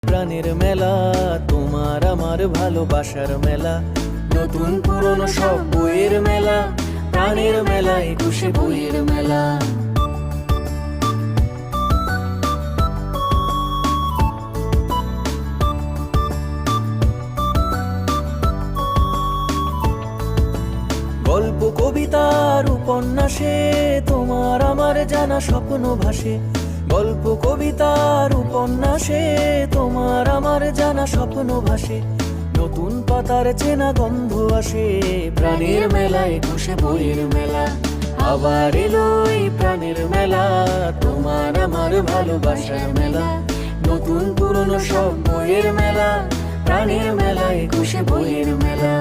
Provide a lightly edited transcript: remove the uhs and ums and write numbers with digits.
প্রাণের মেলা, তোমার আমার ভালোবাসার মেলা, নতুন পুরনো সব বইয়ের মেলা, প্রাণের মেলা, 21শে বইয়ের মেলা। গল্প কবিতার উপন্যাসে তোমার আমার জানা স্বপ্ন ভাসে, গল্প কবিতার উপন্যাসে তোমার আমার জানা স্বপ্ন ভাসে, নতুন পাতার চেনা গন্ধ আসে, প্রাণের মেলা, 21শে বইয়ের মেলা। আবার এলো এই প্রাণের মেলা, তোমার আমার ভালোবাসার মেলা, নতুন পুরনো সব বইয়ের মেলা, প্রাণের মেলা, 21শে বইয়ের মেলা।